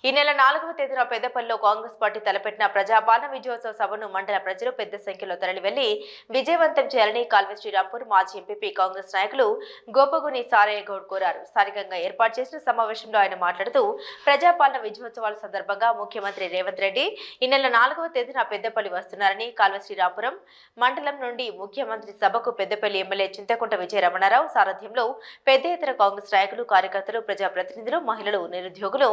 ఈ నెల 4వ తేదీన పెద్దపల్లిలో కాంగ్రెస్ పార్టీ తలపెట్టిన ప్రజాపాలన విజయోత్సవ సభను మండల ప్రజలు పెద్ద సంఖ్యలో తరలివెళ్లి విజయవంతం చేయాలని కాల్వ శ్రీరాంపూర్ మాజీ ఎంపీ కాంగ్రెస్ నాయకులు గోపగుని సారయ్య గౌడ్ కోరారు. స్థానికంగా ఏర్పాటు చేసిన సమావేశంలో ఆయన మాట్లాడుతూ ప్రజాపాలన విజయోత్సవాల సందర్భంగా ముఖ్యమంత్రి రేవంత్ రెడ్డి ఈ నెల 4వ తేదీన పెద్దపల్లి వస్తున్నారని, కాల్వ శ్రీరాంపురం మండలం నుండి ముఖ్యమంత్రి సభకు పెద్దపల్లి ఎమ్మెల్యే చింతకుంట విజయ రమణారావు సారథ్యంలో పెద్ద ఎత్తున కాంగ్రెస్ నాయకులు, కార్యకర్తలు, ప్రజాప్రతినిధులు, మహిళలు, నిరుద్యోగులు,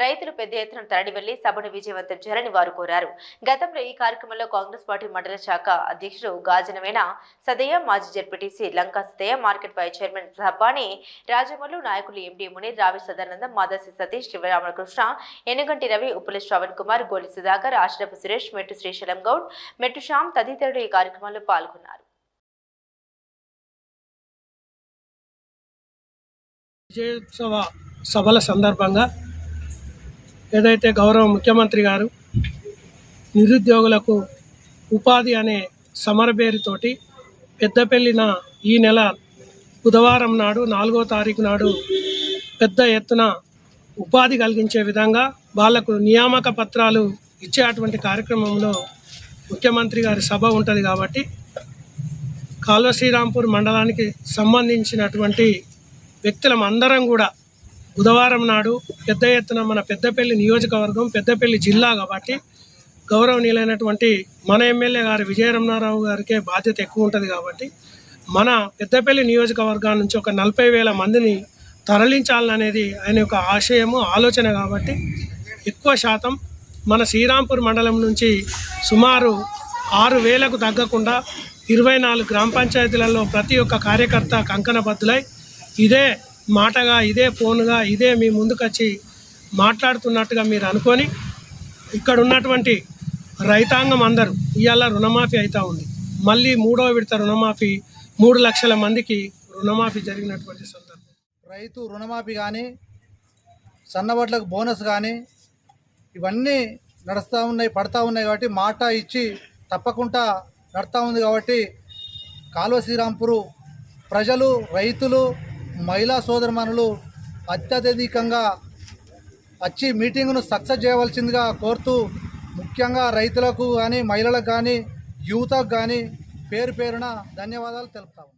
రైతులు పెద్ద ఎత్తున తరలి వెళ్లి సభను విజయవంతం చేయాలని వారు కోరారు. గతంలో ఈ కార్యక్రమంలో కాంగ్రెస్ పార్టీ మండల శాఖ అధ్యక్షుడు గాజనవేన సదయ్య, మాజీ ZPTC Lanka Sadayya, market vice chairman Sabbani Rajamallu, నాయకులు ఎండి మునీర్, రావి సదానందం, మాదసి సతీష్, శివరామకృష్ణ, ఎనుగంటి రవి, ఉప్పుల శ్రవణ్ కుమార్, గోలి సుధాకర్, ఆశ్రపు సురేష్, మెట్టు శ్రీశైలం గౌడ్, మెట్టు శ్యామ్ తదితరులు ఈ కార్యక్రమంలో పాల్గొన్నారు. విజయోత్సవ సభల సందర్భంగా ఏదైతే గౌరవ ముఖ్యమంత్రి గారు నిరుద్యోగులకు ఉపాధి అనే సమరబేరుతోటి పెద్దపల్లిన ఈ నెల బుధవారం నాడు 4వ తారీఖు నాడు పెద్ద ఎత్తున ఉపాధి కలిగించే విధంగా వాళ్లకు నియామక పత్రాలు ఇచ్చేటువంటి కార్యక్రమంలో ముఖ్యమంత్రి గారి సభ ఉంటుంది. కాబట్టి కాల్వ శ్రీరాంపూర్ మండలానికి సంబంధించినటువంటి వ్యక్తులం అందరం కూడా బుధవారం నాడు పెద్ద ఎత్తున మన పెద్దపల్లి నియోజకవర్గం, పెద్దపల్లి జిల్లా కాబట్టి గౌరవనీయులైనటువంటి మన ఎమ్మెల్యే గారు విజయ రమణారావు గారికే బాధ్యత ఎక్కువ ఉంటుంది. కాబట్టి మన పెద్దపల్లి నియోజకవర్గం నుంచి ఒక 40,000 మందిని తరలించాలనేది ఆయన యొక్క ఆశయము, ఆలోచన. కాబట్టి ఎక్కువ శాతం మన శ్రీరాంపూర్ మండలం నుంచి సుమారు 6,000కు తగ్గకుండా 24 గ్రామ పంచాయతీలలో ప్రతి ఒక్క కార్యకర్త కంకణబద్దులై ఇదే మాటగా, ఇదే ఫోన్గా, ఇదే మీ ముందుకొచ్చి మాట్లాడుతున్నట్టుగా మీరు అనుకొని ఇక్కడ ఉన్నటువంటి రైతాంగం అందరూ ఇవాళ రుణమాఫీ అవుతూ ఉంది. మళ్ళీ 3వ విడత రుణమాఫీ 3 లక్షల మందికి రుణమాఫీ జరిగినటువంటి సందర్భం. రైతు రుణమాఫీ కానీ, సన్నబడ్లకు బోనస్ కానీ ఇవన్నీ నడుస్తూ ఉన్నాయి, పడతా ఉన్నాయి. కాబట్టి మాట ఇచ్చి తప్పకుండా నడుస్తూ ఉంది. కాబట్టి కాల్వ శ్రీరాంపూర్ ప్రజలు, రైతులు, మహిళా సోదరమణులు అత్యధికంగా వచ్చి మీటింగ్ను సక్సెస్ చేయవలసిందిగా కోరుతూ, ముఖ్యంగా రైతులకు కానీ, మహిళలకు కానీ, యువతకు కానీ పేరు పేరున ధన్యవాదాలు తెలుపుతాము.